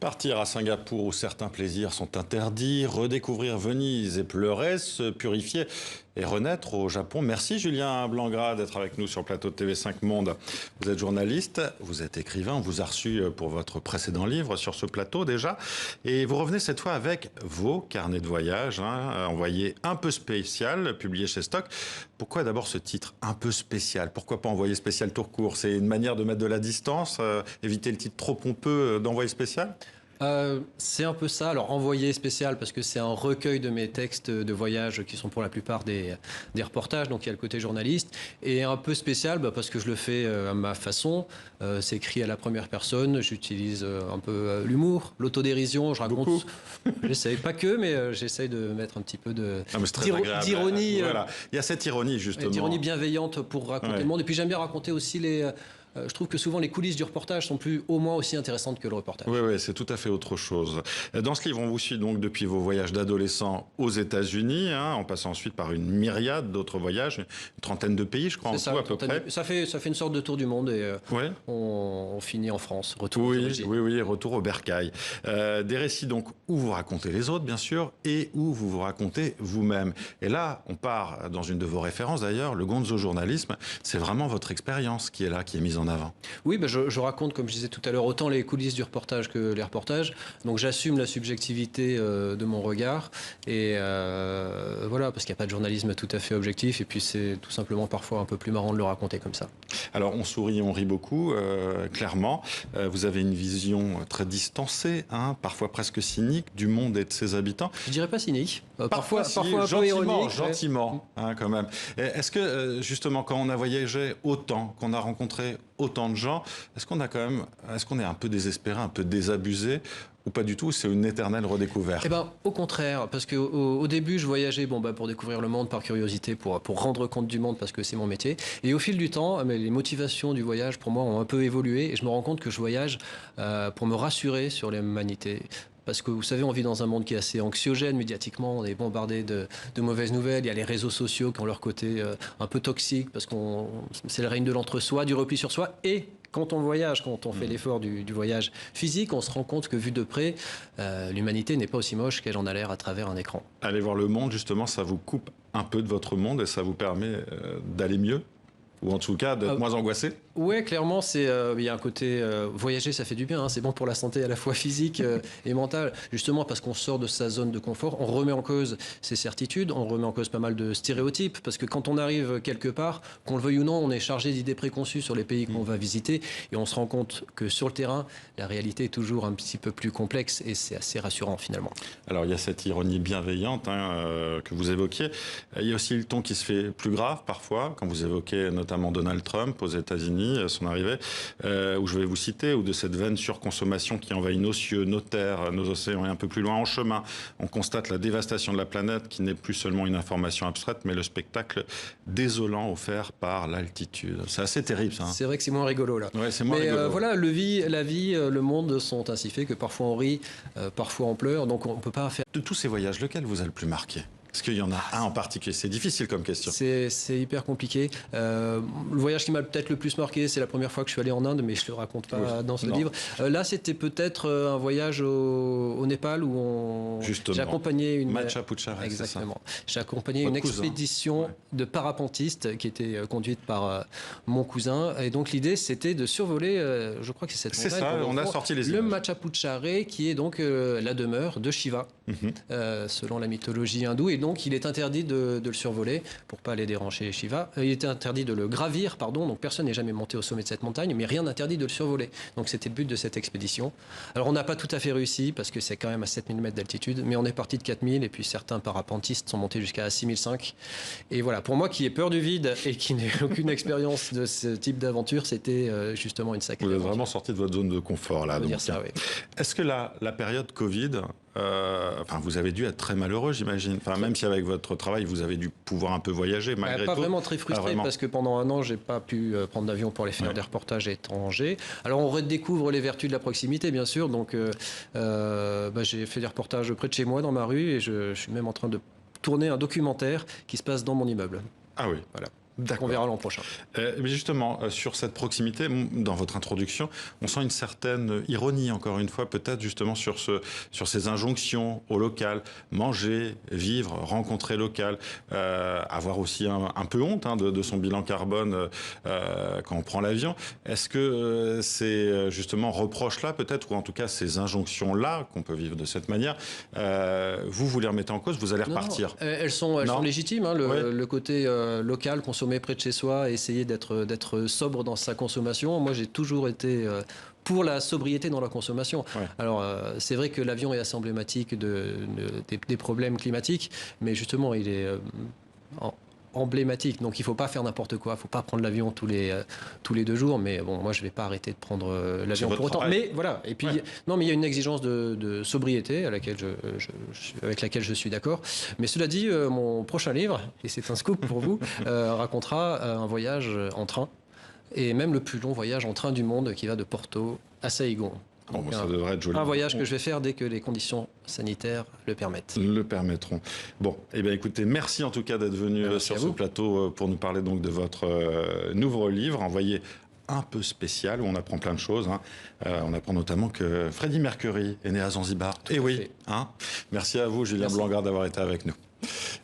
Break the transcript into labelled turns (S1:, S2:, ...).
S1: Partir à Singapour où certains plaisirs sont interdits, redécouvrir Venise et pleurer, se purifier et renaître au Japon. Merci Julien Blangras d'être avec nous sur le plateau de TV5 Monde. Vous êtes journaliste, vous êtes écrivain, on vous a reçu pour votre précédent livre sur ce plateau déjà. Et vous revenez cette fois avec vos carnets de voyage, envoyé un peu spécial, publié chez Stock. Pourquoi d'abord ce titre un peu spécial? Pourquoi pas envoyé spécial tout court? C'est une manière de mettre de la distance, éviter le titre trop pompeux d'envoyé spécial?
S2: C'est un peu ça. Alors, envoyé spécial, parce que c'est un recueil de mes textes de voyage qui sont pour la plupart des reportages, donc il y a le côté journaliste. Et un peu spécial, parce que je le fais à ma façon. C'est écrit à la première personne. J'utilise un peu l'humour, l'autodérision. Je raconte. J'essaye, pas que, mais j'essaye de mettre un petit peu d'ironie.
S1: Voilà. Il y a cette ironie, justement.
S2: D'ironie bienveillante pour raconter le monde. Et puis, j'aime bien raconter aussi je trouve que souvent les coulisses du reportage sont au moins aussi intéressantes que le reportage.
S1: Oui, c'est tout à fait autre chose. Dans ce livre, on vous suit donc depuis vos voyages d'adolescent aux États-Unis, en passant ensuite par une myriade d'autres voyages, une trentaine de pays, je crois, en tout à peu près.
S2: Ça fait une sorte de tour du monde et on finit en France. Retour aux origines.
S1: Oui, retour au bercail. Des récits donc où vous racontez les autres, bien sûr, et où vous vous racontez vous-même. Et là, on part dans une de vos références d'ailleurs, le gonzo-journalisme. C'est vraiment votre expérience qui est là, qui est mise en avant.
S2: Oui, je raconte, comme je disais tout à l'heure, autant les coulisses du reportage que les reportages. Donc j'assume la subjectivité de mon regard. Et voilà, parce qu'il n'y a pas de journalisme tout à fait objectif. Et puis c'est tout simplement parfois un peu plus marrant de le raconter comme ça.
S1: Alors on sourit, on rit beaucoup, clairement. Vous avez une vision très distancée, parfois presque cynique, du monde et de ses habitants.
S2: Je dirais pas cynique. Parfois
S1: un
S2: peu ironique.
S1: Gentiment, quand même. Est-ce que, justement, quand on a voyagé autant, qu'on a rencontré autant de gens, est-ce qu'on est un peu désespéré, un peu désabusé, ou pas du tout? C'est une éternelle redécouverte.
S2: Au contraire, parce qu'au début, je voyageais pour découvrir le monde, par curiosité, pour rendre compte du monde, parce que c'est mon métier. Et au fil du temps, les motivations du voyage, pour moi, ont un peu évolué. Et je me rends compte que je voyage pour me rassurer sur l'humanité. Parce que vous savez, on vit dans un monde qui est assez anxiogène médiatiquement, on est bombardé de mauvaises nouvelles, il y a les réseaux sociaux qui ont leur côté un peu toxique, parce que c'est le règne de l'entre-soi, du repli sur soi, et quand on voyage, quand on fait l'effort du voyage physique, on se rend compte que vu de près, l'humanité n'est pas aussi moche qu'elle en a l'air à travers un écran.
S1: Aller voir le monde, justement, ça vous coupe un peu de votre monde et ça vous permet d'aller mieux? Ou en tout cas d'être moins angoissé?
S2: Oui, clairement, il y a un côté voyager, ça fait du bien, c'est bon pour la santé à la fois physique et mentale, justement parce qu'on sort de sa zone de confort, on remet en cause ses certitudes, on remet en cause pas mal de stéréotypes, parce que quand on arrive quelque part, qu'on le veuille ou non, on est chargé d'idées préconçues sur les pays qu'on va visiter, et on se rend compte que sur le terrain, la réalité est toujours un petit peu plus complexe, et c'est assez rassurant finalement.
S1: Alors il y a cette ironie bienveillante que vous évoquiez, il y a aussi le ton qui se fait plus grave parfois, quand vous évoquez notamment Donald Trump aux États-Unis, son arrivée, où je vais vous citer, ou de cette vaine surconsommation qui envahit nos cieux, nos terres, nos océans, et un peu plus loin en chemin, on constate la dévastation de la planète qui n'est plus seulement une information abstraite, mais le spectacle désolant offert par l'altitude. C'est assez terrible, ça.
S2: C'est vrai que c'est moins rigolo, là.
S1: Ouais, c'est moins rigolo.
S2: Voilà, la vie, le monde sont ainsi faits que parfois on rit, parfois on pleure, donc on ne peut pas faire...
S1: De tous ces voyages, lequel vous a le plus marqué? Est-ce qu'il y en a un en particulier? C'est difficile comme question.
S2: C'est hyper compliqué. Le voyage qui m'a peut-être le plus marqué, c'est la première fois que je suis allé en Inde, mais je ne le raconte pas dans ce livre. Là, c'était peut-être un voyage au Népal où j'ai accompagné une...
S1: Macha Putchare,
S2: exactement. J'ai accompagné une expédition de parapentistes qui était conduite par mon cousin. Et donc l'idée, c'était de survoler, je crois que c'est cette montagne.
S1: C'est ça, on a sorti les images.
S2: Le Macha Putchare, qui est donc la demeure de Shiva, selon la mythologie hindoue. Et donc, il est interdit de le survoler pour ne pas aller déranger Shiva. Il était interdit de le gravir, donc personne n'est jamais monté au sommet de cette montagne, mais rien n'interdit de le survoler. Donc, c'était le but de cette expédition. Alors, on n'a pas tout à fait réussi, parce que c'est quand même à 7000 mètres d'altitude, mais on est parti de 4000, et puis certains parapentistes sont montés jusqu'à 6005. Et voilà, pour moi qui ai peur du vide et qui n'ai aucune expérience de ce type d'aventure, c'était justement une sacrée
S1: aventure. Vous
S2: êtes
S1: vraiment sorti de votre zone de confort, là.
S2: Dire ça, oui.
S1: Est-ce que la période Covid... vous avez dû être très malheureux, j'imagine. Même si avec votre travail, vous avez dû pouvoir un peu voyager, malgré tout.
S2: Pas vraiment très frustré, parce que pendant un an, j'ai pas pu prendre d'avion pour aller faire des reportages étrangers. Alors, on redécouvre les vertus de la proximité, bien sûr. Donc, j'ai fait des reportages près de chez moi, dans ma rue, et je suis même en train de tourner un documentaire qui se passe dans mon immeuble.
S1: Ah oui.
S2: Voilà. On verra l'an prochain.
S1: Mais justement, sur cette proximité, dans votre introduction, on sent une certaine ironie, encore une fois, peut-être justement sur ces injonctions au local, manger, vivre, rencontrer local, avoir aussi un peu honte de son bilan carbone quand on prend l'avion. Est-ce que ces justement reproches-là, peut-être, ou en tout cas ces injonctions-là, qu'on peut vivre de cette manière, vous les remettez en cause, vous allez repartir?
S2: Non, elles sont légitimes, hein, le côté local, consommer près de chez soi, essayer d'être sobre dans sa consommation. Moi, j'ai toujours été pour la sobriété dans la consommation. Ouais. Alors, c'est vrai que l'avion est assez emblématique des problèmes climatiques, mais justement, il est emblématique. Donc, il ne faut pas faire n'importe quoi. Il ne faut pas prendre l'avion tous les 2 jours. Mais bon, moi, je ne vais pas arrêter de prendre l'avion pour autant. Mais voilà. Et puis, non, mais il y a une exigence de sobriété avec laquelle je suis d'accord. Mais cela dit, mon prochain livre, et c'est un scoop pour vous, racontera un voyage en train. Et même le plus long voyage en train du monde qui va de Porto à Saïgon.
S1: Donc, ça devrait être joli.
S2: Un voyage que je vais faire dès que les conditions sanitaires le permettent.
S1: Le permettront. Bon, eh bien écoutez, merci en tout cas d'être venu sur ce plateau pour nous parler donc de votre nouveau livre, envoyé un peu spécial, où on apprend plein de choses. On apprend notamment que Freddie Mercury est né à Zanzibar. Et oui, merci à vous, Julien Blangrad, d'avoir été avec nous.